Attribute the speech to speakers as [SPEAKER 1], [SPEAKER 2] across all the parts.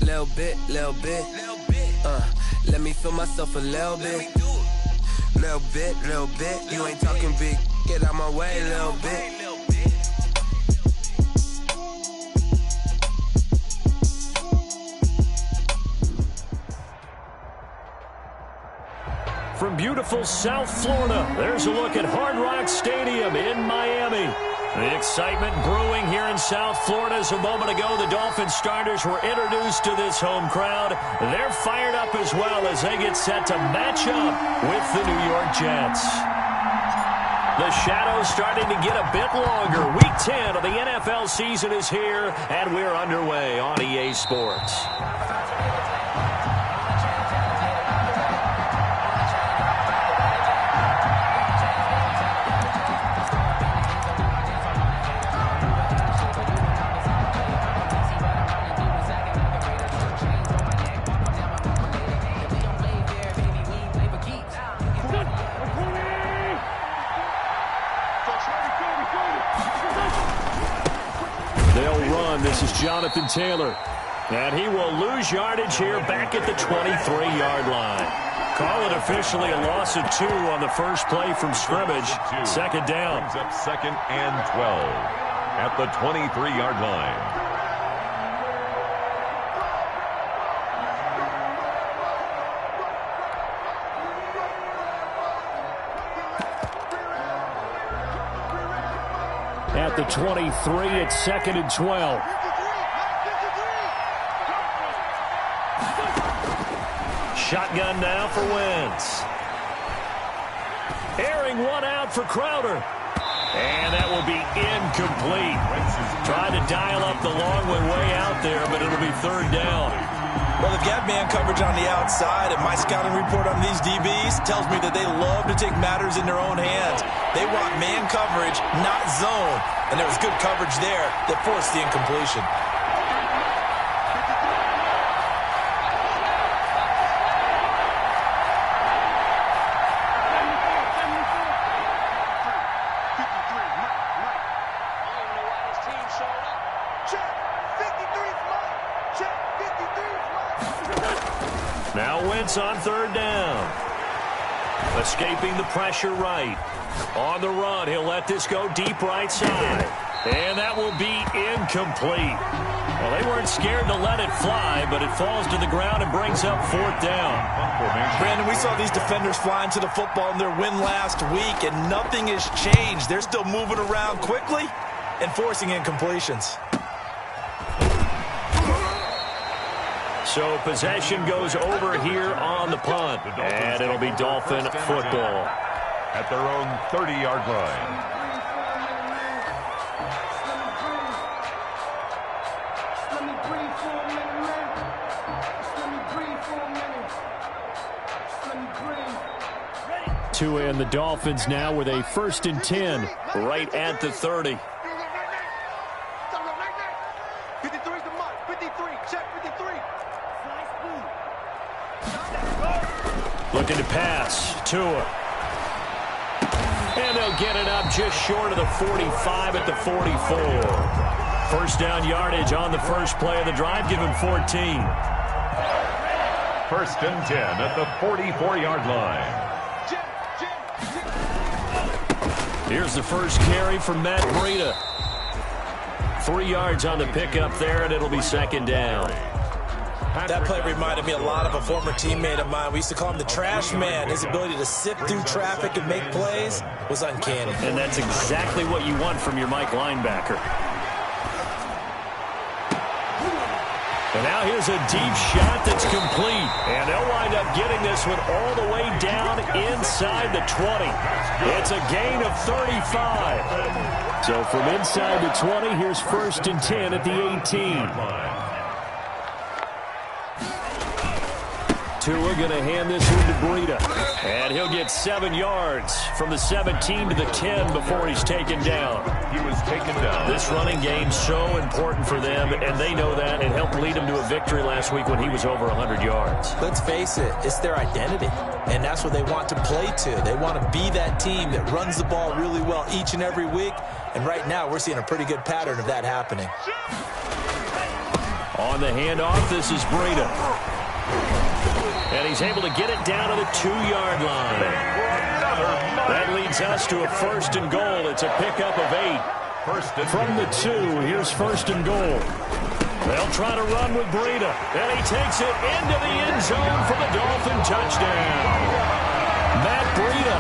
[SPEAKER 1] Little bit. Let me feel myself a little bit. Little bit. You ain't talking big. Get out my way, little bit.
[SPEAKER 2] From beautiful South Florida, there's a look at Hard Rock Stadium in Miami. The excitement brewing here in South Florida as a moment ago the Dolphins starters were introduced to this home crowd. They're fired up as well as they get set to match up with the New York Jets. The shadow's starting to get a bit longer. Week 10 of the NFL season is here, and we're underway on EA Sports. This is Jonathan Taylor, and he will lose yardage here back at the 23-yard line. Call it officially a loss of 2 on the first play from scrimmage. Second down.
[SPEAKER 3] Brings up 2nd and 12 at the 23-yard line.
[SPEAKER 2] At the 23, it's 2nd and 12. Shotgun now for Wentz. Airing one out for Crowder. And that will be incomplete. Trying to dial up the long way out there, but it'll be 3rd down.
[SPEAKER 4] Well, they've got man coverage on the outside, and my scouting report on these DBs tells me that they love to take matters in their own hands. They want man coverage, not zone. And there was good coverage there that forced the incompletion.
[SPEAKER 2] Now Wentz on 3rd down. Escaping the pressure right. On the run, he'll let this go deep right side. And that will be incomplete. Well, they weren't scared to let it fly, but it falls to the ground and brings up 4th down.
[SPEAKER 4] Brandon, we saw these defenders flying to the football in their win last week, and nothing has changed. They're still moving around quickly and forcing incompletions.
[SPEAKER 2] So possession goes over here on the punt, and it'll be Dolphin football.
[SPEAKER 3] At their own 30-yard line.
[SPEAKER 2] Tua and the Dolphins now with a 1st and 10 right at the 30.
[SPEAKER 5] 53's the mark. 53. Check 53.
[SPEAKER 2] Looking to pass. Tua. And they'll get it up just short of the 45 at the 44. 1st down yardage on the first play of the drive. Give him 14.
[SPEAKER 3] 1st and 10 at the 44-yard line.
[SPEAKER 2] Here's the first carry from Matt Breida. 3 yards on the pickup there, and it'll be 2nd down.
[SPEAKER 4] That play reminded me a lot of a former teammate of mine. We used to call him the trash man. His ability to sift through traffic and make plays was uncanny.
[SPEAKER 2] And that's exactly what you want from your Mike linebacker. And now here's a deep shot that's complete. And they'll wind up getting this one all the way down inside the 20. It's a gain of 35. So from inside the 20, here's 1st and 10 at the 18. Tua going to hand this one to Breida. And he'll get 7 yards from the 17 to the 10 before he's taken down.
[SPEAKER 3] He was taken down.
[SPEAKER 2] This running game's so important for them, and they know that. It helped lead them to a victory last week when he was over 100 yards.
[SPEAKER 4] Let's face it, it's their identity, and that's what they want to play to. They want to be that team that runs the ball really well each and every week, and right now we're seeing a pretty good pattern of that happening.
[SPEAKER 2] On the handoff, this is Breida. And he's able to get it down to the 2-yard line. That leads us to a 1st and goal. It's a pickup of 8. From the 2, here's 1st and goal. They'll try to run with Breida. And he takes it into the end zone for the Dolphin touchdown. Matt Breida,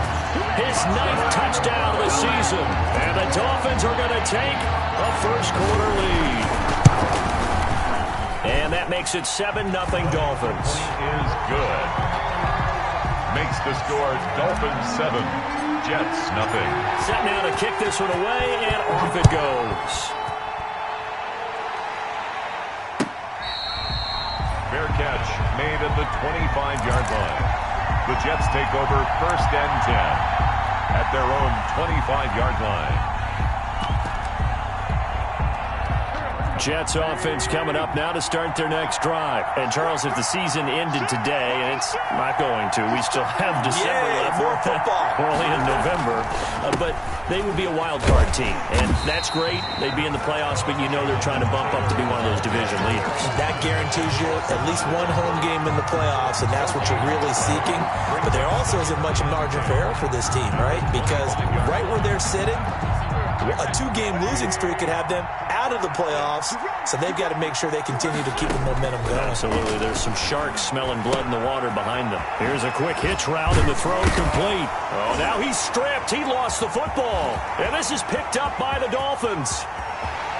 [SPEAKER 2] his 9th touchdown of the season. And the Dolphins are going to take a first-quarter lead. And that makes it 7-0 Dolphins.
[SPEAKER 3] Is good. Makes the score Dolphins 7, Jets 0.
[SPEAKER 2] Set now to kick this one away, and off it goes.
[SPEAKER 3] Fair catch made at the 25-yard line. The Jets take over 1st and 10 at their own 25-yard line.
[SPEAKER 2] Jets offense coming up now to start their next drive. And, Charles, if the season ended today, and it's not going to, we still have December left.
[SPEAKER 4] More football.
[SPEAKER 2] We're only in November. But they would be a wild card team. And that's great. They'd be in the playoffs, but you know they're trying to bump up to be one of those division leaders.
[SPEAKER 4] That guarantees you at least one home game in the playoffs, and that's what you're really seeking. But there also isn't much margin for error for this team, right? Because right where they're sitting, a 2-game losing streak could have them out of the playoffs, so they've got to make sure they continue to keep the momentum going.
[SPEAKER 2] Absolutely. There's some sharks smelling blood in the water behind them. Here's a quick hitch route, and the throw complete. Oh, now he's stripped. He lost the football. And this is picked up by the Dolphins.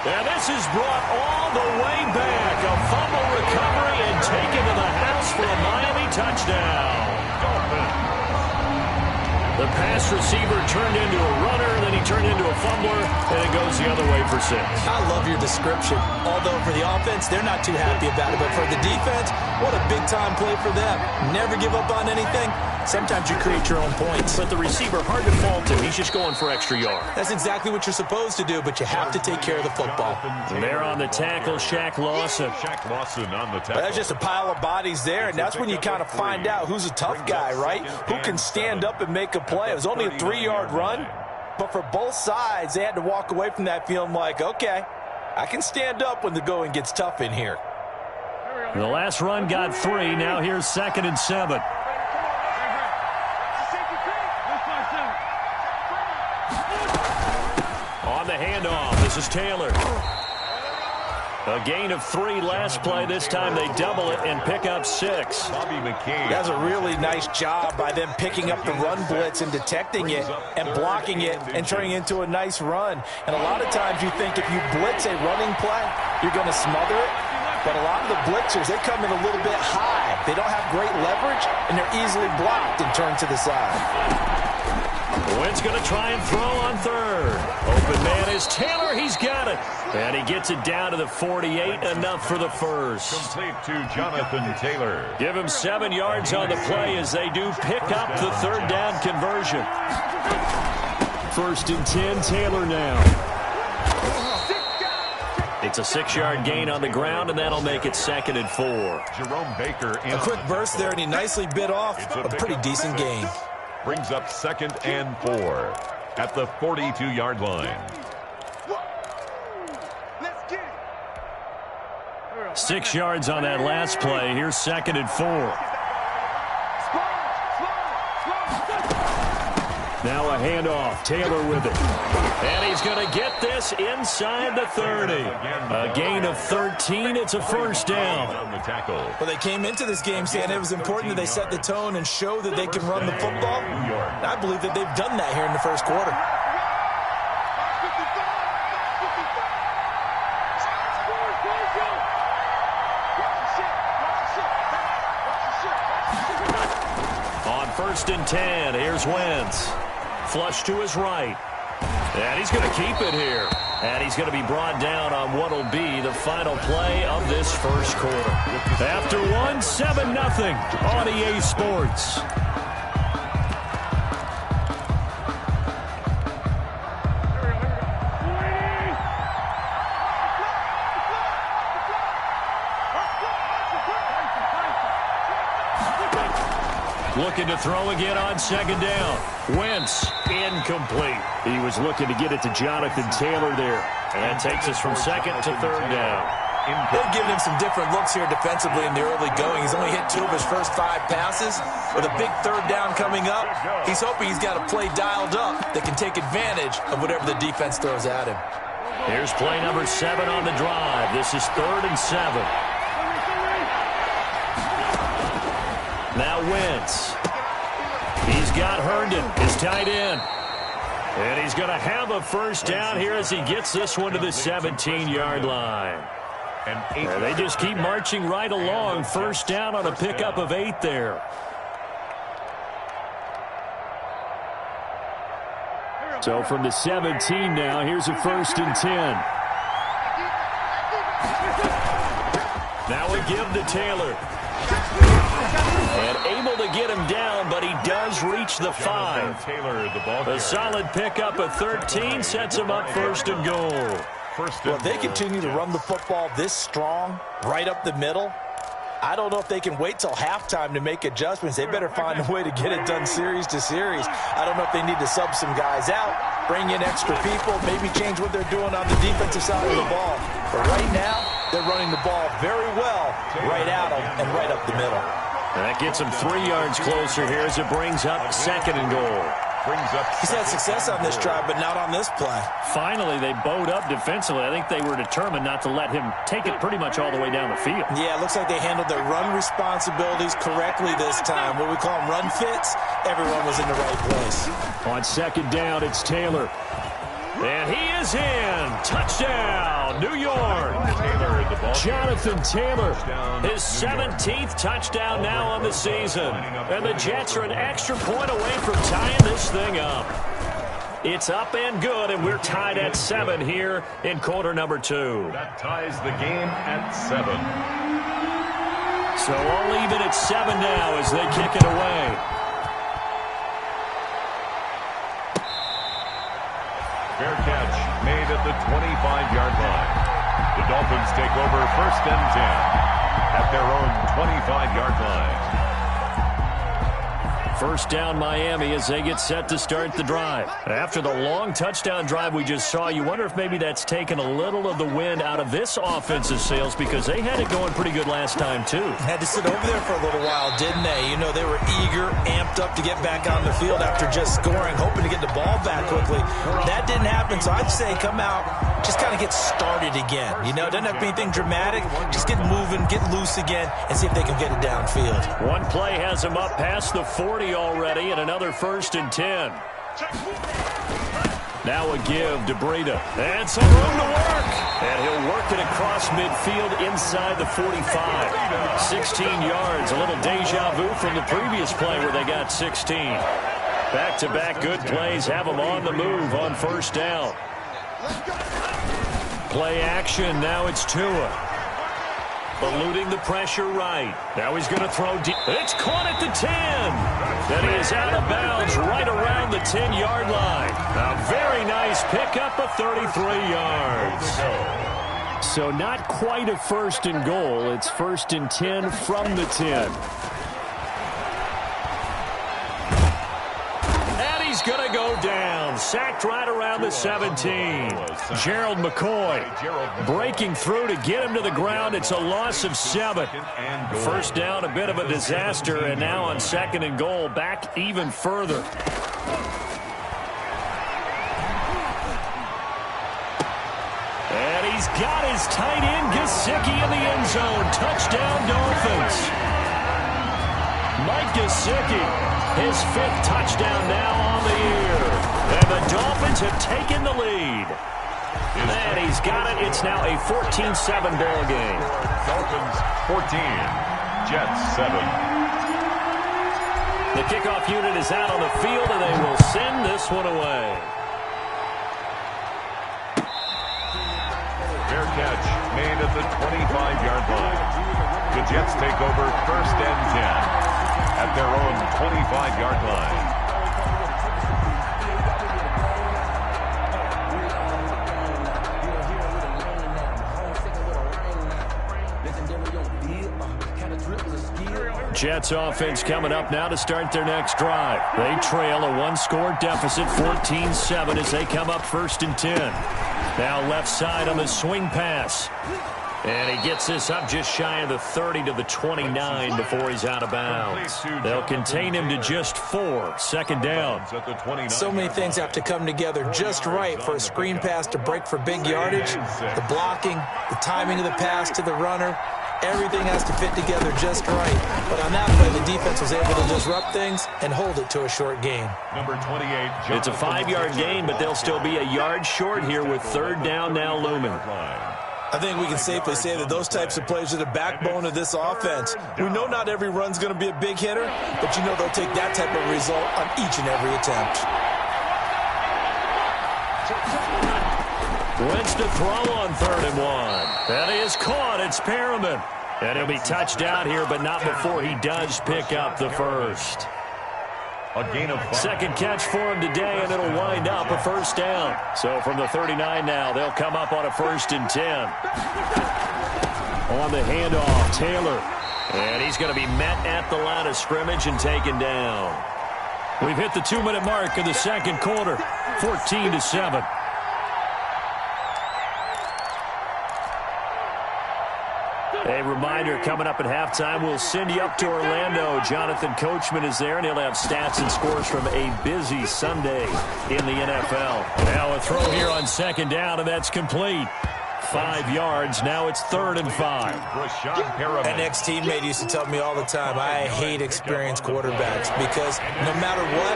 [SPEAKER 2] And this is brought all the way back. A fumble recovery and taken to the house for a Miami touchdown. Dolphins. The pass receiver turned into a runner, then he turned into a fumbler, and it goes the other way for 6.
[SPEAKER 4] I love your description. Although for the offense, they're not too happy about it. But for the defense, what a big-time play for them. Never give up on anything. Sometimes you create your own points.
[SPEAKER 2] But the receiver, hard to fault him. He's just going for extra yard.
[SPEAKER 4] That's exactly what you're supposed to do, but you have to take care of the football.
[SPEAKER 2] And there on the tackle, Shaq Lawson.
[SPEAKER 3] Shaq Lawson on the tackle.
[SPEAKER 4] Well, that's just a pile of bodies there, and that's when you kind of find out who's a tough guy, right? Who can stand up and make a play. It was only a 3-yard run, but for both sides, they had to walk away from that feeling like, okay, I can stand up when the going gets tough in here.
[SPEAKER 2] The last run got 3. Now here's 2nd and 7. On the handoff, this is Taylor. A gain of 3 last play. This time they double it and pick up 6.
[SPEAKER 3] Bobby McCain.
[SPEAKER 4] That's a really nice job by them picking up the run blitz and detecting it and blocking it and turning it into a nice run. And a lot of times you think if you blitz a running play, you're going to smother it. But a lot of the blitzers, they come in a little bit high. They don't have great leverage, and they're easily blocked and turned to the side.
[SPEAKER 2] Wentz going to try and throw on 3rd. Open man is Taylor. He's got it. And he gets it down to the 48. Enough for the first.
[SPEAKER 3] Complete to Jonathan Taylor.
[SPEAKER 2] Give him 7 yards on the play as they do pick up the 3rd down conversion. 1st and 10, Taylor now. It's a 6-yard gain on the ground, and that'll make it 2nd and 4.
[SPEAKER 3] Jerome Baker.
[SPEAKER 4] A quick burst there, and he nicely bit off a pretty decent gain.
[SPEAKER 3] Brings up 2nd and 4 at the 42-yard line.
[SPEAKER 2] 6 yards on that last play. Here's 2nd and 4. Now a handoff. Taylor with it. And he's going to get this inside the 30. A gain of 13. It's a 1st down.
[SPEAKER 4] Well, they came into this game saying it was important that they set the tone and show that they can run the football. And I believe that they've done that here in the 1st quarter.
[SPEAKER 2] On 1st and 10, here's Wentz. Flush to his right. And he's going to keep it here. And he's going to be brought down on what will be the final play of this 1st quarter. After 7-0 on EA Sports. Looking to throw again on 2nd down. Wentz, incomplete. He was looking to get it to Jonathan Taylor there. And that takes us from 2nd to 3rd down.
[SPEAKER 4] They've given him some different looks here defensively in the early going. He's only hit 2 of his first 5 passes. With a big third down coming up, he's hoping he's got a play dialed up that can take advantage of whatever the defense throws at him.
[SPEAKER 2] Here's play number 7 on the drive. This is 3rd and 7. Now Wentz. He's got Herndon, his tight end. And he's going to have a first down here as he gets this one to the 17-yard line. And they just keep marching right along. First down on a pickup of 8 there. So from the 17 now, here's a 1st and 10. Now we give to Taylor. And able to get him down, but he does reach the 5. A solid pickup of 13 sets him up 1st and goal.
[SPEAKER 4] Well, if they continue to run the football this strong, right up the middle, I don't know if they can wait till halftime to make adjustments. They better find a way to get it done series to series. I don't know if they need to sub some guys out, bring in extra people, maybe change what they're doing on the defensive side of the ball. But right now, they're running the ball very well right at them and right up the middle.
[SPEAKER 2] And that gets him 3 yards closer here as it brings up 2nd and goal.
[SPEAKER 4] He's had success on this drive, but not on this play.
[SPEAKER 2] Finally, they bowed up defensively. I think they were determined not to let him take it pretty much all the way down the field.
[SPEAKER 4] Yeah, it looks like they handled their run responsibilities correctly this time. What we call them run fits, everyone was in the right place.
[SPEAKER 2] On 2nd down, it's Taylor. And he is in. Touchdown, New York. Jonathan Taylor, his 17th touchdown now on the season. And the Jets are an extra point away from tying this thing up. It's up and good, and we're tied at 7 here in quarter number 2.
[SPEAKER 3] That ties the game at 7.
[SPEAKER 2] So all even at 7 now as they kick it away.
[SPEAKER 3] Fair catch made at the 25-yard line. The Dolphins take over 1st and 10 at their own 25-yard line.
[SPEAKER 2] First down Miami as they get set to start the drive. After the long touchdown drive we just saw, you wonder if maybe that's taken a little of the wind out of this offensive sails because they had it going pretty good last time too.
[SPEAKER 4] Had to sit over there for a little while, didn't they? You know, they were eager, amped up to get back on the field after just scoring, hoping to get the ball back quickly. That didn't happen, so I'd say come out, just kind of get started again. You know, it doesn't have to be anything dramatic. Just get moving, get loose again, and see if they can get it downfield.
[SPEAKER 2] One play has them up past the 40 already, and another 1st and 10. Now a give to Breida. And some room to work. And he'll work it across midfield inside the 45. 16 yards, a little deja vu from the previous play where they got 16. Back-to-back good plays have them on the move on 1st down. Play action, now it's Tua. Eluding the pressure right. Now he's going to throw deep. It's caught at the 10. Then he is out of bounds right around the 10-yard line. A very nice pickup of 33 yards. So not quite a 1st and goal. It's 1st and 10 from the 10. He's going to go down. Sacked right around the 17. Gerald McCoy breaking through to get him to the ground. It's a loss of 7. First down, a bit of a disaster, and now on 2nd and goal, back even further. And he's got his tight end, Gesicki, in the end zone. Touchdown, Dolphins. Mike Gesicki, his 5th touchdown now on the year. And the Dolphins have taken the lead. And he's got it. It's now a 14-7 ball game.
[SPEAKER 3] Dolphins 14, Jets 7.
[SPEAKER 2] The kickoff unit is out on the field, and they will send this one away.
[SPEAKER 3] Fair catch made at the 25-yard line. The Jets take over 1st and 10 at their own 25-yard line.
[SPEAKER 2] Jets offense coming up now to start their next drive. They trail a 1-score deficit, 14-7 as they come up 1st and 10. Now left side on the swing pass. And he gets this up just shy of the 30 to the 29 before he's out of bounds. They'll contain him to just 4. Second down.
[SPEAKER 4] So many things have to come together just right for a screen pass to break for big yardage. The blocking, the timing of the pass to the runner. Everything has to fit together just right. But on that play, the defense was able to disrupt things and hold it to a short gain.
[SPEAKER 3] Number 28.
[SPEAKER 2] It's a 5-yard gain, but they'll still be a yard short here with third down now looming.
[SPEAKER 4] I think we can safely say that those types of plays are the backbone of this offense. We know not every run's going to be a big hitter, but you know they'll take that type of result on each and every attempt.
[SPEAKER 2] Wentz to throw on 3rd and 1. That is caught. It's Perriman. And he'll be touched out here, but not before he does pick up the first.
[SPEAKER 3] A gain of 5.
[SPEAKER 2] Second catch for him today, and it'll wind up a first down. So from the 39 now, they'll come up on a 1st and 10. On the handoff, Taylor. And he's going to be met at the line of scrimmage and taken down. We've hit the 2-minute mark of the second quarter, 14-7. A reminder, coming up at halftime, we'll send you up to Orlando. Jonathan Coachman is there, and he'll have stats and scores from a busy Sunday in the NFL. Now a throw here on second down, and that's complete. 5 yards. Now it's 3rd and 5.
[SPEAKER 4] An ex-teammate used to tell me all the time, I hate experienced quarterbacks because no matter what,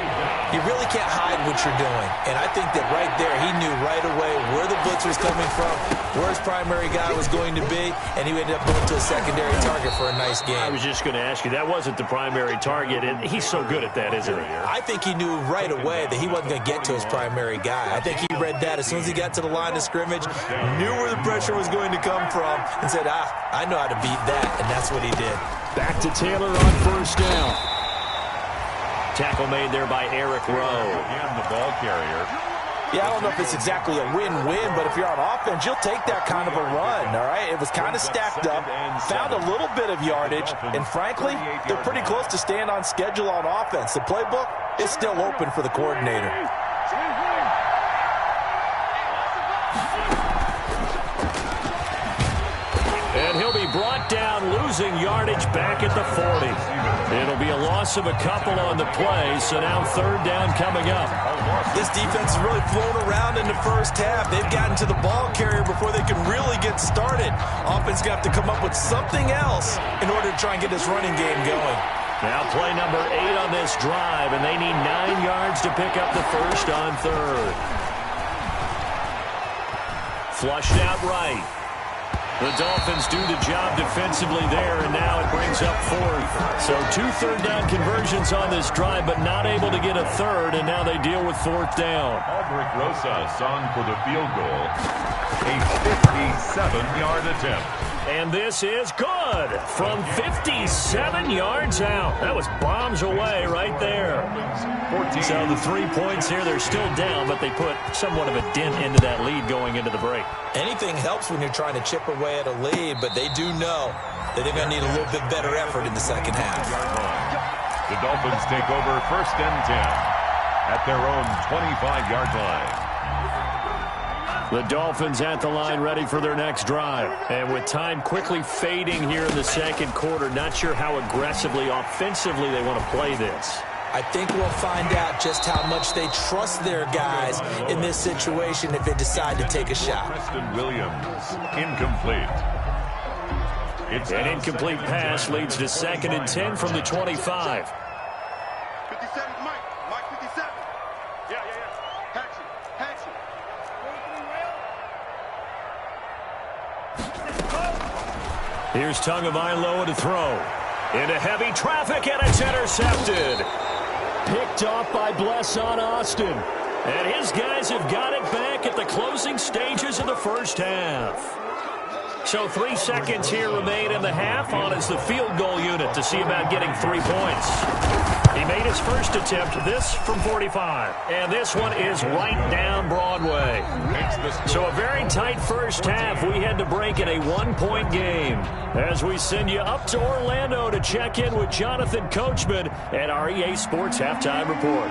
[SPEAKER 4] you really can't hide what you're doing. And I think that right there, he knew right away where the blitz was coming from, where his primary guy was going to be, and he ended up going to a secondary target for a nice game.
[SPEAKER 2] I was just going to ask you, that wasn't the primary target, and he's so good at that, isn't he?
[SPEAKER 4] I think he knew right away that he wasn't going to get to his primary guy. I think he read that as soon as he got to the line of scrimmage, knew where the pressure was going to come from, and said, I know how to beat that, and that's what he did.
[SPEAKER 2] Back to Taylor on 1st down. Tackle made there by Eric Rowe.
[SPEAKER 3] Again, the ball carrier.
[SPEAKER 4] Yeah, I don't know if it's exactly a win-win, but if you're on offense, you'll take that kind of a run, all right? It was kind of stacked up, found a little bit of yardage, and frankly, they're pretty close to staying on schedule on offense. The playbook is still open for the coordinator.
[SPEAKER 2] And he'll be brought down, losing yardage back at the 40. It'll be a loss of a couple on the play, so now 3rd down coming up.
[SPEAKER 4] This defense has really flown around in the first half. They've gotten to the ball carrier before they can really get started. Offense got to come up with something else in order to try and get this running game going.
[SPEAKER 2] Now play number 8 on this drive, and they need 9 yards to pick up the first on 3rd. Flushed out right. The Dolphins do the job defensively there, and now it brings up 4th. So 2 third-down conversions on this drive, but not able to get a 3rd, and now they deal with 4th down.
[SPEAKER 3] Albrecht Rosas on for the field goal. A 57-yard attempt.
[SPEAKER 2] And this is good from 57 yards out. That was bombs away right there.
[SPEAKER 3] 14.
[SPEAKER 2] So the 3 points here, they're still down, but they put somewhat of a dent into that lead going into the break.
[SPEAKER 4] Anything helps when you're trying to chip away at a lead, but they do know that they're going to need a little bit better effort in the second half.
[SPEAKER 3] The Dolphins take over 1st and 10 at their own 25-yard line.
[SPEAKER 2] The Dolphins at the line ready for their next drive. And with time quickly fading here in the second quarter, not sure how aggressively, offensively they want to play this.
[SPEAKER 4] I think we'll find out just how much they trust their guys in this situation if they decide to take a shot.
[SPEAKER 3] Preston Williams, incomplete.
[SPEAKER 2] An incomplete pass leads to 2nd and 10 from the 25.
[SPEAKER 5] 57, Mike 57. Yeah. Hanson.
[SPEAKER 2] Here's Tagovailoa to throw. Into heavy traffic, and it's intercepted. Picked off by Blesson Austin. And his guys have got it back at the closing stages of the first half. So 3 seconds here remain in the half on as the field goal unit to see about getting 3 points. He made his first attempt, this from 45. And this one is right down Broadway. So a very tight first half. We had to break in a 1-point game. As we send you up to Orlando to check in with Jonathan Coachman at our EA Sports Halftime Report.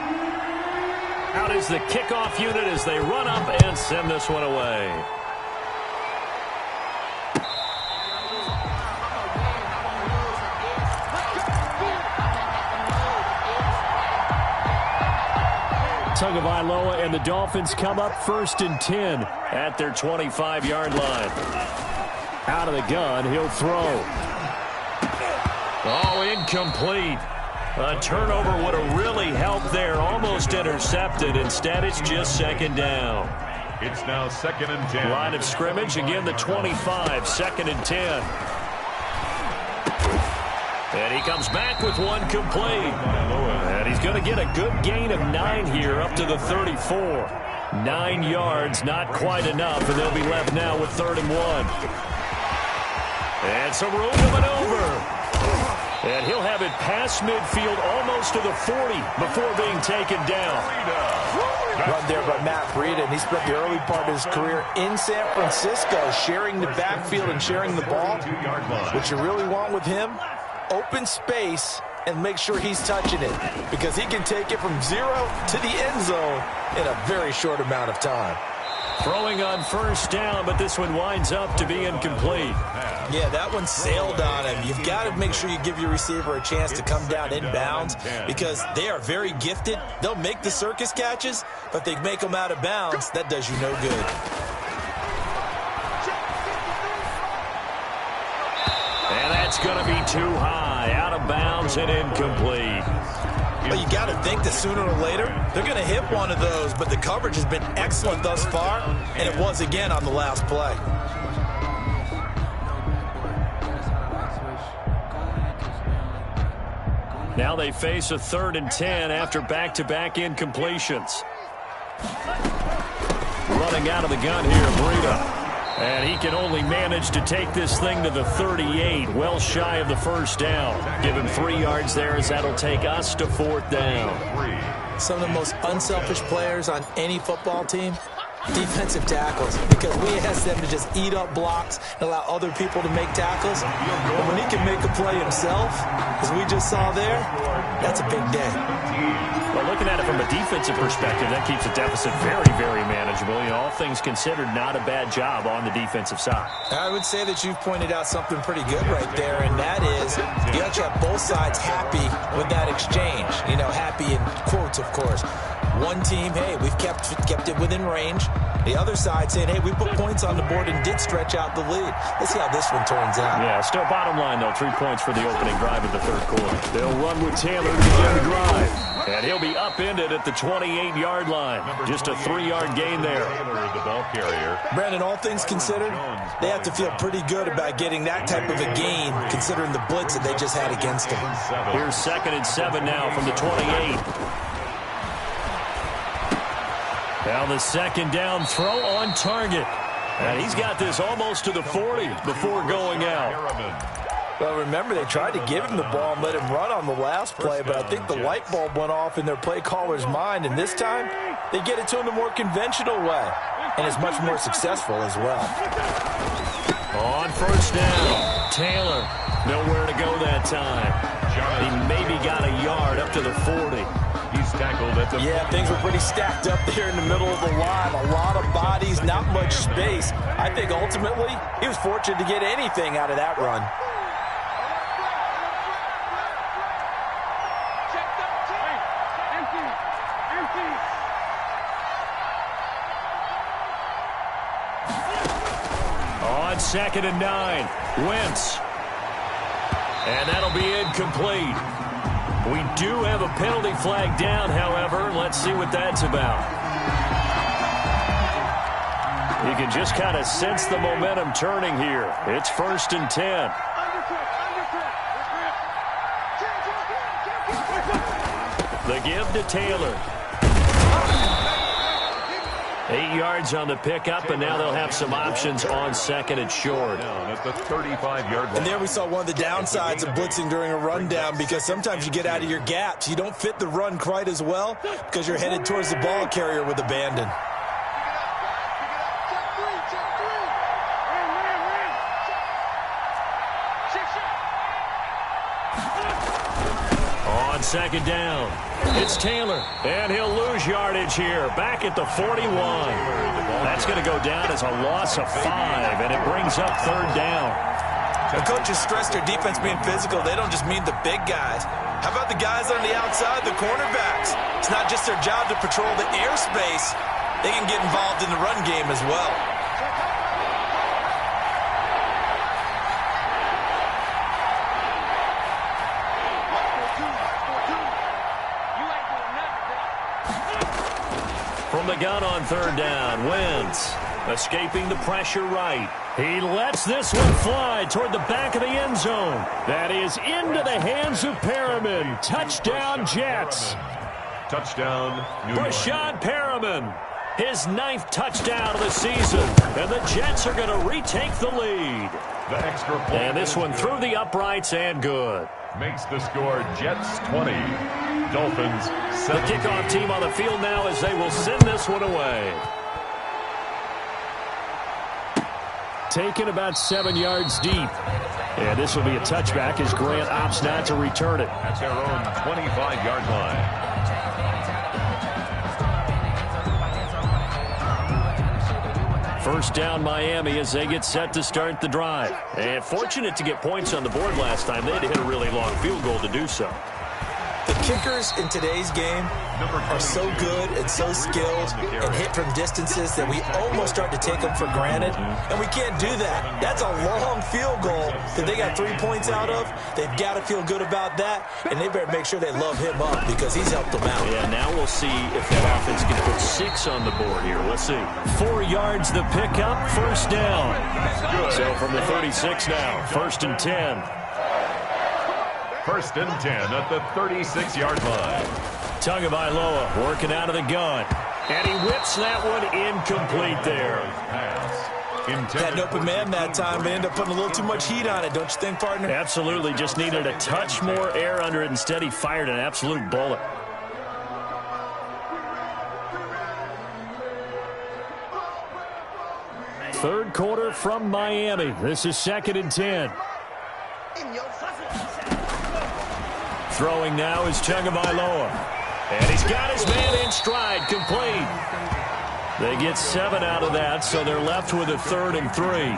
[SPEAKER 2] Out is the kickoff unit as they run up and send this one away. Tagovailoa, and the Dolphins come up 1st and 10 at their 25-yard line. Out of the gun, he'll throw. Oh, incomplete. A turnover would have really helped there. Almost intercepted. Instead, it's just 2nd down.
[SPEAKER 3] It's now 2nd and 10.
[SPEAKER 2] Line of scrimmage, again the 25, 2nd and 10. And he comes back with one complete. And he's going to get a good gain of 9 here up to the 34. 9 yards, not quite enough, and they'll be left now with 3rd and 1. And some room to maneuver. And he'll have it past midfield almost to the 40 before being taken down.
[SPEAKER 4] Run there by Matt Breida, and he spent the early part of his career in San Francisco sharing the backfield and sharing the ball. What you really want with him, open space and make sure he's touching it, because he can take it from 0 to the end zone in a very short amount of time.
[SPEAKER 2] Throwing on 1st down, but this one winds up to be incomplete.
[SPEAKER 4] Yeah, that one sailed on him. You've got to make sure you give your receiver a chance to come down inbounds, because they are very gifted. They'll make the circus catches, but they make them out of bounds. That does you no good.
[SPEAKER 2] And that's going to be too high. Out of bounds and incomplete.
[SPEAKER 4] Well, you got to think that sooner or later they're going to hit one of those, but the coverage has been excellent thus far, and it was again on the last play.
[SPEAKER 2] Now they face a 3rd and 10 after back-to-back incompletions. Running out of the gun here, Breida. And he can only manage to take this thing to the 38, well shy of the 1st down. Give him 3 yards there, as that'll take us to 4th down.
[SPEAKER 4] Some of the most unselfish players on any football team, defensive tackles, because we ask them to just eat up blocks and allow other people to make tackles. And when he can make a play himself, as we just saw there, that's a big day.
[SPEAKER 2] Well, looking at it from a defensive perspective, that keeps the deficit very, very manageable. You know, all things considered, not a bad job on the defensive side.
[SPEAKER 4] I would say that you've pointed out something pretty good right there, and that is you have to have both sides happy with that exchange. You know, happy in quotes, of course. One team, hey, we've kept it within range. The other side saying, hey, we put points on the board and did stretch out the lead. Let's see how this one turns out.
[SPEAKER 2] Yeah, still bottom line, though, 3 points for the opening drive of the 3rd quarter. They'll run with Taylor to begin the drive. And he'll be upended at the 28-yard line. Just a 3-yard gain there.
[SPEAKER 3] The ball carrier.
[SPEAKER 4] Brandon, all things considered, they have to feel pretty good about getting that type of a gain, considering the blitz that they just had against them.
[SPEAKER 2] Here's 2nd and 7 now from the 28. Now the 2nd down throw on target. And he's got this almost to the 40 before going out.
[SPEAKER 4] Well, remember, they tried to give him the ball and let him run on the last play, but I think the light bulb went off in their play caller's mind, and this time they get it to him the more conventional way, and it's much more successful as well.
[SPEAKER 2] On 1st down, Taylor, nowhere to go that time. He maybe got a yard up to the 40.
[SPEAKER 3] He's tackled at the...
[SPEAKER 4] Yeah, things were pretty stacked up there in the middle of the line. A lot of bodies, not much space. I think ultimately he was fortunate to get anything out of that run.
[SPEAKER 2] On 2nd and 9, Wentz. And that'll be incomplete. We do have a penalty flag down, however. Let's see what that's about. You can just kind of sense the momentum turning here. It's 1st and 10. The give to Taylor. 8 yards on the pickup, and now they'll have some options on 2nd and short.
[SPEAKER 3] At the 35-yard line.
[SPEAKER 4] And there we saw one of the downsides of blitzing during a rundown, because sometimes you get out of your gaps. You don't fit the run quite as well because you're headed towards the ball carrier with abandon.
[SPEAKER 2] On 2nd down, it's Taylor, and he'll lose yardage here, back at the 41. That's going to go down as a loss of 5, and it brings up 3rd down.
[SPEAKER 4] When coaches stress their defense being physical, they don't just mean the big guys. How about the guys on the outside, the cornerbacks? It's not just their job to patrol the airspace. They can get involved in the run game as well.
[SPEAKER 2] From the gun on third down, Wentz escaping the pressure right. He lets this one fly toward the back of the end zone. That is into the hands of Perriman. Touchdown, Jets.
[SPEAKER 3] Touchdown, New York.
[SPEAKER 2] Brashad Perriman, his 9th touchdown of the season. And the Jets are going to retake the lead.
[SPEAKER 3] The extra point.
[SPEAKER 2] And this one through the uprights and good.
[SPEAKER 3] Makes the score Jets 20, Dolphins 7.
[SPEAKER 2] The kickoff team on the field now as they will send this one away. Taken about 7 yards deep. And this will be a touchback as Grant opts not to return it.
[SPEAKER 3] At their own 25-yard line.
[SPEAKER 2] First down Miami as they get set to start the drive. And fortunate to get points on the board last time. They had to hit a really long field goal to do so.
[SPEAKER 4] The kickers in today's game are so good and so skilled and hit from distances that we almost start to take them for granted, and we can't do that. That's a long field goal that they got 3 points out of. They've got to feel good about that, and they better make sure they love him up because he's helped them out.
[SPEAKER 2] Yeah, now we'll see if that offense can put 6 on the board here. We'll see. 4 yards the pickup, first down. So from the 36 now, 1st and 10.
[SPEAKER 3] 1st and 10 at the 36-yard line.
[SPEAKER 2] Tagovailoa working out of the gun. And he whips that one incomplete there.
[SPEAKER 4] Had an open man that time, but ended up putting a little too much heat on it, don't you think, partner?
[SPEAKER 2] Absolutely. Just needed a touch more air under it. Instead, he fired an absolute bullet. Third quarter from Miami. This is 2nd and 10. Throwing now is Tagovailoa. And he's got his man in stride, complete. They get 7 out of that, so they're left with a 3rd and 3.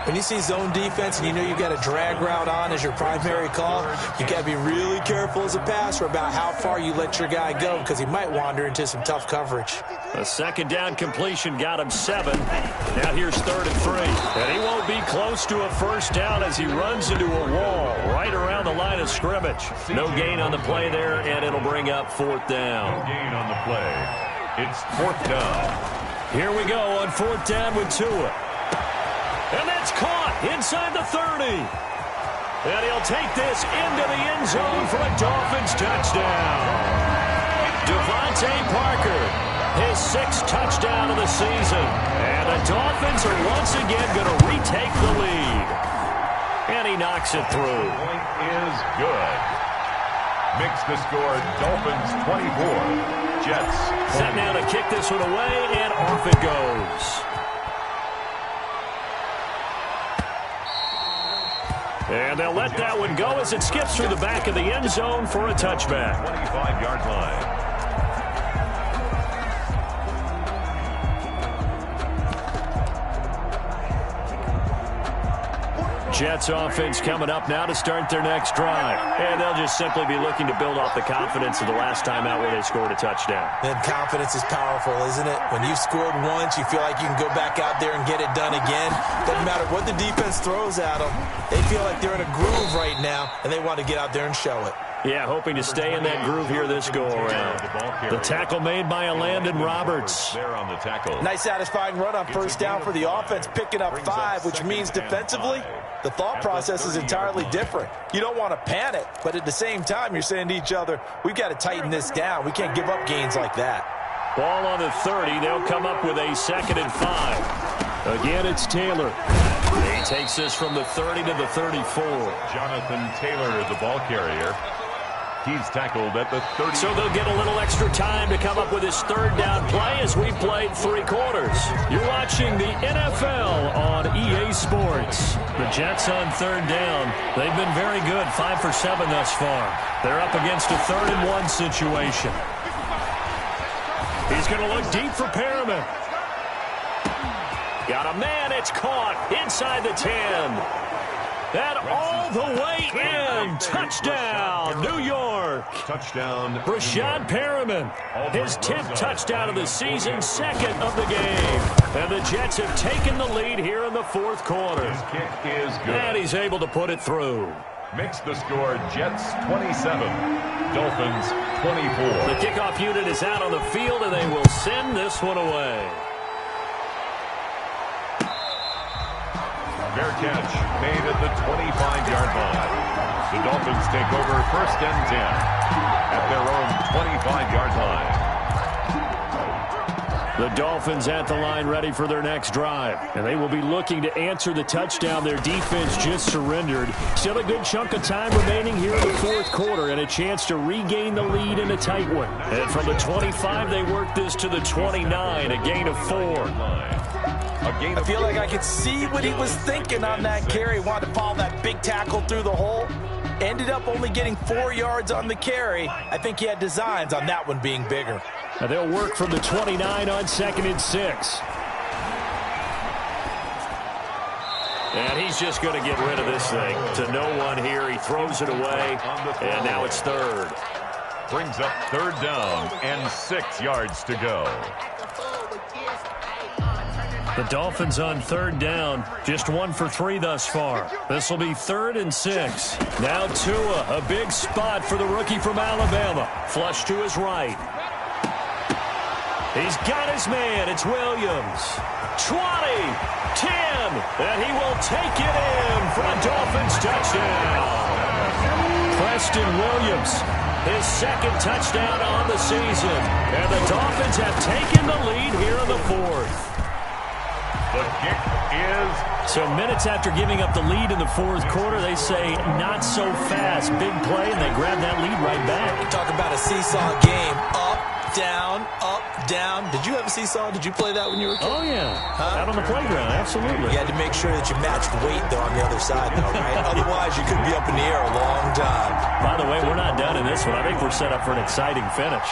[SPEAKER 4] When you see zone defense and you know you've got a drag route on as your primary call, you got to be really careful as a passer about how far you let your guy go because he might wander into some tough coverage.
[SPEAKER 2] A 2nd down completion got him 7. Now here's 3rd and 3. And he won't be close to a first down as he runs into a wall right around the line of scrimmage. No gain on the play there, and it'll bring up 4th down.
[SPEAKER 3] No gain on the play. It's 4th down.
[SPEAKER 2] Here we go on 4th down with Tua. And that's caught inside the 30. And he'll take this into the end zone for a Dolphins touchdown. Devontae Parker, his 6th touchdown of the season. And the Dolphins are once again going to retake the lead. And he knocks it through.
[SPEAKER 3] Point is good. Makes the score Dolphins 24, Jets 20.
[SPEAKER 2] Set now to kick this one away, and off it goes. And they'll let that one go as it skips through the back of the end zone for a touchback.
[SPEAKER 3] 25-yard line.
[SPEAKER 2] Jets offense coming up now to start their next drive. And they'll just simply be looking to build off the confidence of the last time out where they scored a touchdown.
[SPEAKER 4] And confidence is powerful, isn't it? When you've scored once, you feel like you can go back out there and get it done again. Doesn't matter what the defense throws at them. They feel like they're in a groove right now, and they want to get out there and show it.
[SPEAKER 2] Yeah, hoping to stay in that groove here this go-around. The tackle made by Landon Roberts.
[SPEAKER 4] Nice satisfying run on first down for the offense, picking up 5, which means defensively, the thought process is entirely different. You don't want to panic, but at the same time, you're saying to each other, we've got to tighten this down. We can't give up gains like that.
[SPEAKER 2] Ball on the 30. They'll come up with a 2nd and 5. Again, it's Taylor. He takes this from the 30 to the 34.
[SPEAKER 3] Jonathan Taylor, the ball carrier. He's tackled at the 30.
[SPEAKER 2] So they'll get a little extra time to come up with his 3rd down play as we played 3 quarters. You're watching the NFL on EA Sports. The Jets on 3rd down. They've been very good, 5 for 7 thus far. They're up against a 3rd and 1 situation. He's going to look deep for Perriman. Got a man, it's caught inside the 10. And all the way in. Touchdown, New York.
[SPEAKER 3] Touchdown.
[SPEAKER 2] Rashad Perriman, his 10th touchdown of the season, second of the game. And the Jets have taken the lead here in the fourth quarter.
[SPEAKER 3] His kick is good.
[SPEAKER 2] And he's able to put it through.
[SPEAKER 3] Makes the score Jets 27, Dolphins 24.
[SPEAKER 2] The kickoff unit is out on the field, and they will send this one away.
[SPEAKER 3] Fair catch made at the 25-yard line. The Dolphins take over first and 10 at their own 25-yard line.
[SPEAKER 2] The Dolphins at the line ready for their next drive. And they will be looking to answer the touchdown their defense just surrendered. Still a good chunk of time remaining here in the fourth quarter and a chance to regain the lead in a tight one. And from the 25, they work this to the 29, a gain of 4.
[SPEAKER 4] I feel like I could see what he was thinking on that carry. Wanted to follow that big tackle through the hole. Ended up only getting 4 yards on the carry. I think he had designs on that one being bigger.
[SPEAKER 2] Now they'll work from the 29 on 2nd and 6. And he's just going to get rid of this thing. To no one here. He throws it away. And now it's 3rd.
[SPEAKER 3] Brings up 3rd down and 6 yards to go.
[SPEAKER 2] The Dolphins on 3rd down, just 1 for 3 thus far. This will be 3rd and 6. Now Tua, a big spot for the rookie from Alabama. Flush to his right. He's got his man. It's Williams. 20, 10, and he will take it in for a Dolphins touchdown. Preston Williams, his 2nd touchdown on the season. And the Dolphins have taken the lead here in the 4th.
[SPEAKER 3] The kick is...
[SPEAKER 2] So minutes after giving up the lead in the fourth quarter, they say not so fast. Big play, and they grab that lead right back.
[SPEAKER 4] Talk about a seesaw game. Up, down, up, down. Did you have a seesaw? Did you play that when you were a kid?
[SPEAKER 2] Oh, yeah. Huh? Out on the playground, absolutely.
[SPEAKER 4] You had to make sure that you matched weight, though, on the other side, though, right? Otherwise, you could be up in the air a long time.
[SPEAKER 2] By the way, we're not done in this one. I think we're set up for an exciting finish.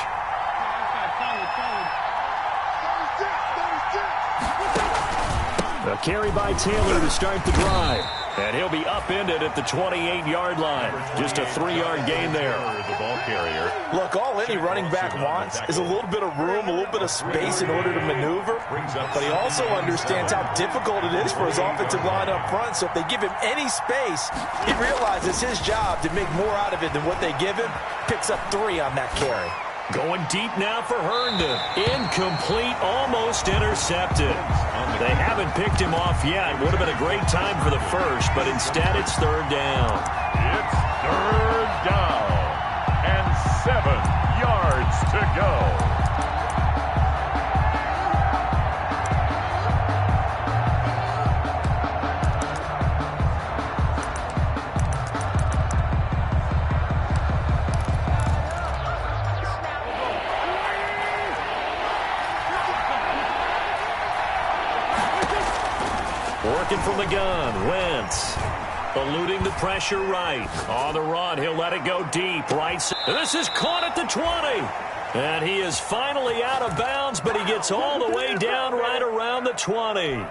[SPEAKER 2] A carry by Taylor to start the drive. And he'll be upended at the 28-yard line. Just a 3-yard gain there.
[SPEAKER 3] The ball carrier.
[SPEAKER 4] Look, all any running back wants is a little bit of room, a little bit of space in order to maneuver. But he also understands how difficult it is for his offensive line up front. So if they give him any space, he realizes his job to make more out of it than what they give him. Picks up 3 on that carry.
[SPEAKER 2] Going deep now for Herndon. Incomplete, almost intercepted. They haven't picked him off yet. Would have been a great time for the first, but instead it's 3rd down.
[SPEAKER 3] It's 3rd down and 7 yards to go.
[SPEAKER 2] Working from the gun, Wentz. Eluding the pressure right. On the run, he'll let it go deep. Right. This is caught at the 20. And he is finally out of bounds, but he gets all the way down right around the 20.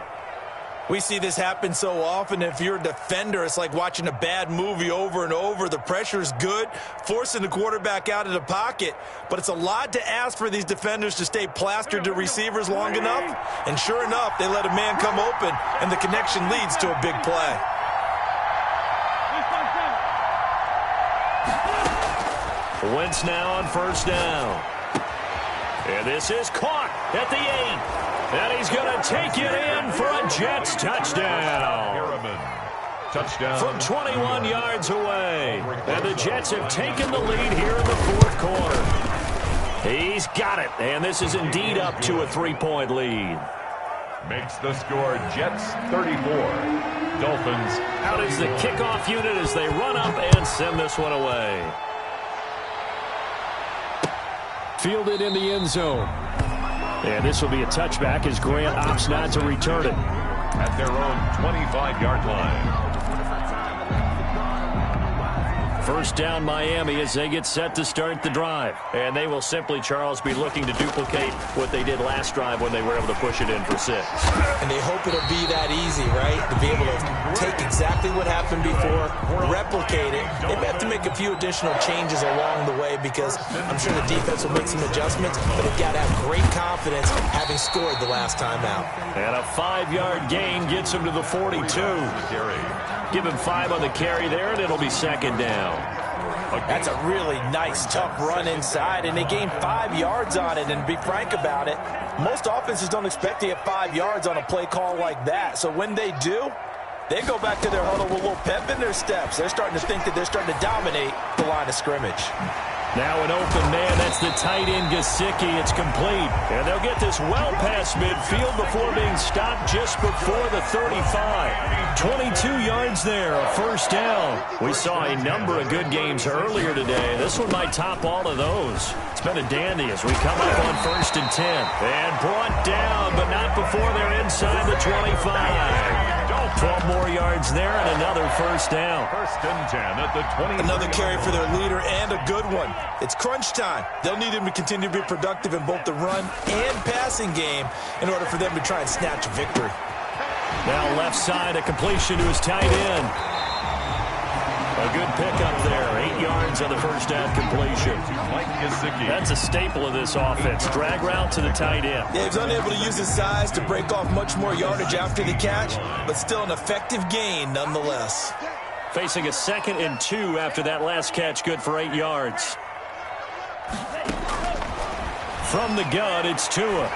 [SPEAKER 4] We see this happen so often. If you're a defender, it's like watching a bad movie over and over. The pressure is good, forcing the quarterback out of the pocket. But it's a lot to ask for these defenders to stay plastered to receivers long enough. And sure enough, they let a man come open, and the connection leads to a big play.
[SPEAKER 2] Wentz now on 1st down. And this is caught at the 8. And he's going to take it in for a Jets touchdown.
[SPEAKER 3] Touchdown.
[SPEAKER 2] From 21 yards away. And the Jets have taken the lead here in the fourth quarter. He's got it. And this is indeed up to a 3-point lead.
[SPEAKER 3] Makes the score Jets 34. Dolphins.
[SPEAKER 2] Out is the kickoff unit as they run up and send this one away. Fielded in the end zone. And this will be a touchback as Grant opts not to return it.
[SPEAKER 3] At their own 25-yard line.
[SPEAKER 2] First down Miami as they get set to start the drive. And they will simply, Charles, be looking to duplicate what they did last drive when they were able to push it in for 6.
[SPEAKER 4] And they hope it'll be that easy, right? To be able to take exactly what happened before, replicate it. They may have to make a few additional changes along the way because I'm sure the defense will make some adjustments, but they've got to have great confidence having scored the last time out.
[SPEAKER 2] And a 5-yard gain gets him to the 42. Give him 5 on the carry there, and it'll be second down.
[SPEAKER 4] That's a really nice, tough run inside, and they gained 5 yards on it. And to be frank about it, most offenses don't expect to get 5 yards on a play call like that. So when they do, they go back to their huddle with a little pep in their steps. They're starting to think that they're starting to dominate the line of scrimmage.
[SPEAKER 2] Now an open man. That's the tight end, Gesicki. It's complete. And they'll get this well past midfield before being stopped just before the 35. 22 yards there, a first down. We saw a number of good games earlier today. This one might top all of those. It's been a dandy as we come up on 1st and 10. And brought down, but not before they're inside the 25. 12 more yards there and another first down.
[SPEAKER 3] 1st and 10 at the 20.
[SPEAKER 4] Another carry for their leader and a good one. It's crunch time. They'll need him to continue to be productive in both the run and passing game in order for them to try and snatch a victory.
[SPEAKER 2] Now left side, a completion to his tight end. A good pickup there. 8 yards on the first down completion. That's a staple of this offense. Drag route to the tight end.
[SPEAKER 4] Yeah, he's unable to use his size to break off much more yardage after the catch, but still an effective gain nonetheless.
[SPEAKER 2] Facing a 2nd and 2 after that last catch, good for 8 yards. From the gun, it's Tua.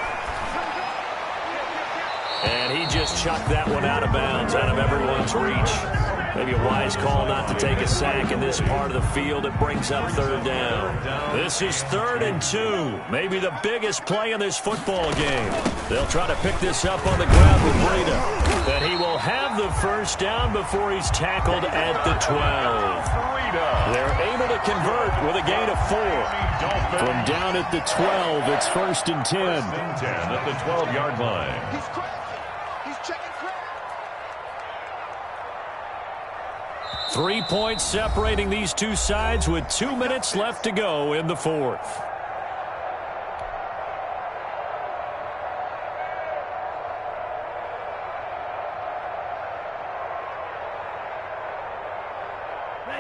[SPEAKER 2] And he just chucked that one out of bounds, out of everyone's reach. Maybe a wise call not to take a sack in this part of the field. It brings up 3rd down. This is 3rd and 2. Maybe the biggest play in this football game. They'll try to pick this up on the ground with Breida. But he will have the first down before he's tackled at the 12. They're able to convert with a gain of 4. From down at the 12, it's 1st and 10.
[SPEAKER 3] 1st and 10 at the 12-yard line.
[SPEAKER 5] He's cracked. He's checking crack.
[SPEAKER 2] 3 points separating these two sides with 2 minutes left to go in the 4th.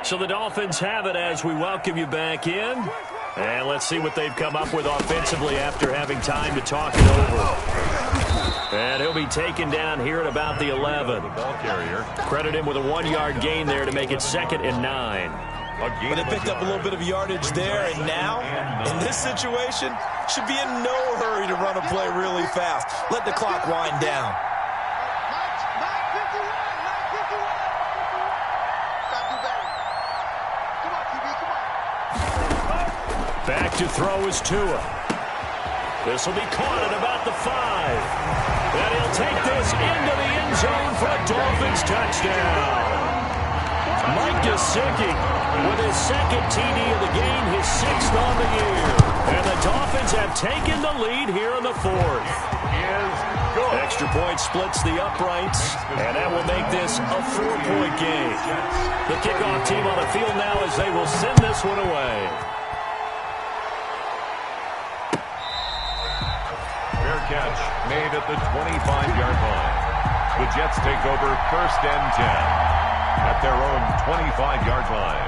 [SPEAKER 2] So the Dolphins have it as we welcome you back in. And let's see what they've come up with offensively after having time to talk it over. And he'll be taken down here at about the 11.
[SPEAKER 3] Ball carrier.
[SPEAKER 2] Credit him with a 1-yard gain there to make it 2nd and 9.
[SPEAKER 4] But they picked up a little bit of yardage there, and now, in this situation, should be in no hurry to run a play really fast. Let the clock wind down.
[SPEAKER 5] 9:51. Gotta do better. Come on, QB, come on.
[SPEAKER 2] Back to throw is Tua. This will be caught at about the 5. And he'll take this into the end zone for a Dolphins touchdown. Mike Gesicki with his 2nd TD of the game, his 6th on the year. And the Dolphins have taken the lead here in the 4th. Extra point splits the uprights, and that will make this a 4-point game. The kickoff team on the field now as they will send this one away.
[SPEAKER 3] Fair catch made at the 25-yard line. The Jets take over 1st and 10 at their own 25-yard line.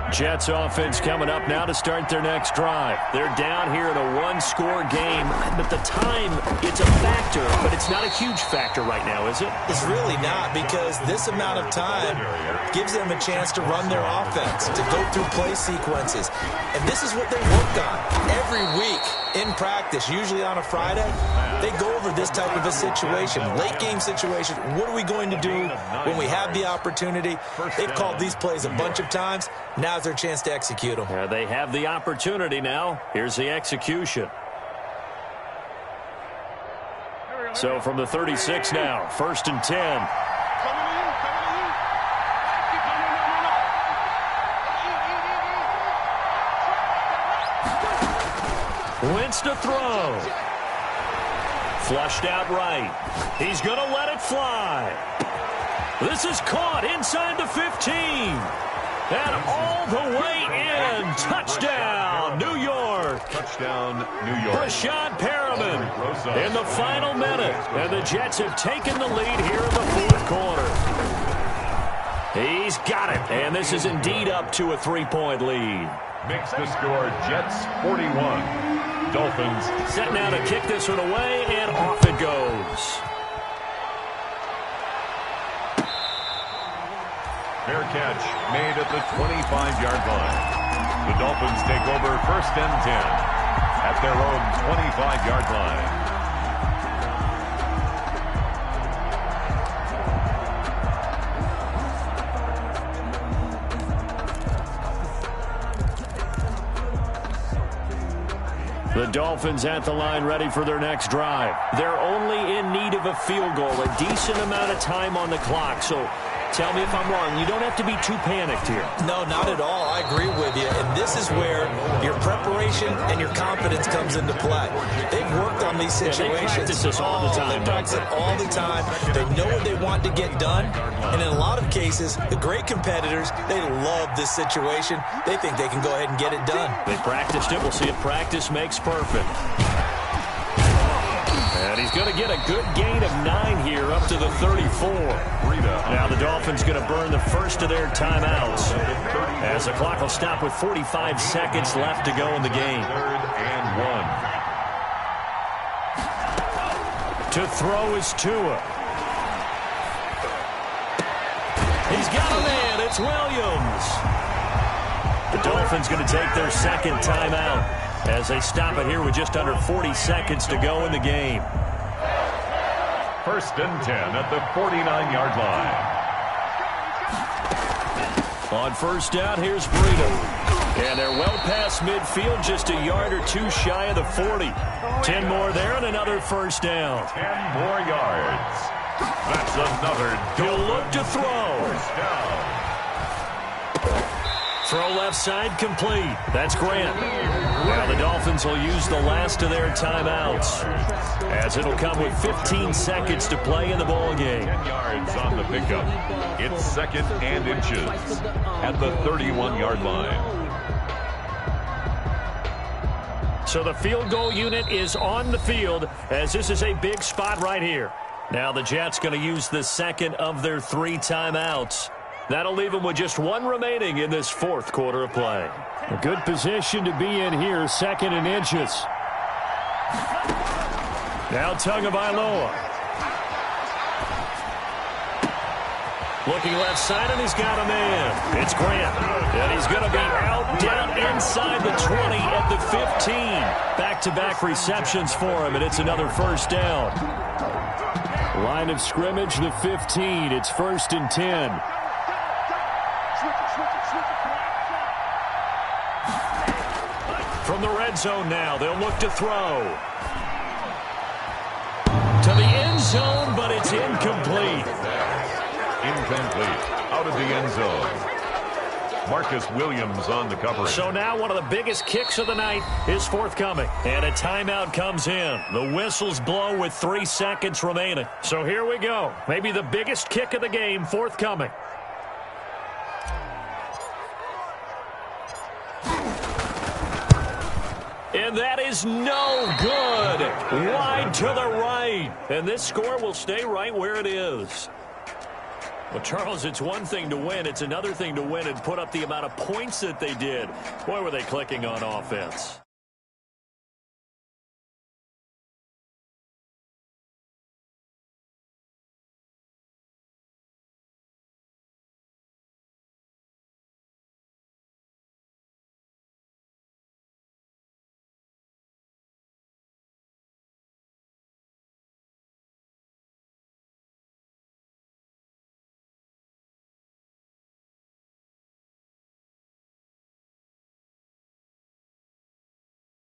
[SPEAKER 2] Jets offense coming up now to start their next drive. They're down here in a 1-score game, but the time, it's a factor, but it's not a huge factor right now, is it?
[SPEAKER 4] It's really not, because this amount of time gives them a chance to run their offense, to go through play sequences. And this is what they work on every week in practice, usually on a Friday. They go over this type of a situation, late game situation. What are we going to do when we have the opportunity? They've called these plays a bunch of times. Now's their chance to execute them.
[SPEAKER 2] They have the opportunity now. Here's the execution. So from the 36 now, 1st and 10. Wentz to throw. Flushed out right. He's going to let it fly. This is caught inside the 15. And all the way in. Touchdown, New York.
[SPEAKER 3] Touchdown, New York.
[SPEAKER 2] Rashad Perriman in the final minute. And the Jets have taken the lead here in the fourth quarter. He's got it. And this is indeed up to a 3-point lead.
[SPEAKER 3] Makes the score Jets 41. Dolphins
[SPEAKER 2] set now to kick this one away, and off it goes.
[SPEAKER 3] Fair catch made at the 25-yard line. The Dolphins take over 1st and 10 at their own 25-yard line.
[SPEAKER 2] The Dolphins at the line ready for their next drive. They're only in need of a field goal, a decent amount of time on the clock. So tell me if I'm wrong. You don't have to be too panicked here.
[SPEAKER 4] No, not at all. I agree with you. And this is where your preparation and your confidence comes into play. They've worked on these situations.
[SPEAKER 2] They practice this all the time.
[SPEAKER 4] They practice it all the time. They know what they want to get done. And in a lot of cases, the great competitors, they love this situation. They think they can go ahead and get it done.
[SPEAKER 2] They practiced it. We'll see if practice makes perfect. And he's going to get a good gain of 9 here up to the 34. Now the Dolphins going to burn the first of their timeouts as the clock will stop with 45 seconds left to go in the game.
[SPEAKER 3] 3rd and 1.
[SPEAKER 2] To throw is Tua. He's got a man. It's Williams. The Dolphins going to take their second timeout as they stop it here with just under 40 seconds to go in the game.
[SPEAKER 3] 1st and 10 at the 49-yard line.
[SPEAKER 2] On 1st down, here's Breida. And they're well past midfield, just a yard or two shy of the 40. 10 more there and another 1st down.
[SPEAKER 3] 10 more yards. That's another.
[SPEAKER 2] He'll look to throw.
[SPEAKER 3] 1st down.
[SPEAKER 2] Throw left side complete. That's Grant. Now the Dolphins will use the last of their timeouts as it'll come with 15 seconds to play in the ball game.
[SPEAKER 3] 10 yards on the pickup. It's 2nd and inches at the 31-yard line.
[SPEAKER 2] So the field goal unit is on the field as this is a big spot right here. Now the Jets going to use the second of their 3 timeouts. That'll leave them with just 1 remaining in this 4th quarter of play. A good position to be in here, 2nd and inches. Now Tagovailoa. Looking left side, and he's got a man. It's Grant. And he's going to be out down inside the 20 at the 15. Back-to-back receptions for him, and it's another 1st down. Line of scrimmage, the 15. It's 1st and 10. From the red zone now, they'll look to throw. To the end zone, but it's incomplete.
[SPEAKER 3] Incomplete. Out of the end zone. Marcus Williams on the coverage.
[SPEAKER 2] So now one of the biggest kicks of the night is forthcoming. And a timeout comes in. The whistles blow with 3 seconds remaining. So here we go. Maybe the biggest kick of the game forthcoming. And that is no good. Wide to the right. And this score will stay right where it is. Well, Charles, it's one thing to win. It's another thing to win and put up the amount of points that they did. Boy, were they clicking on offense.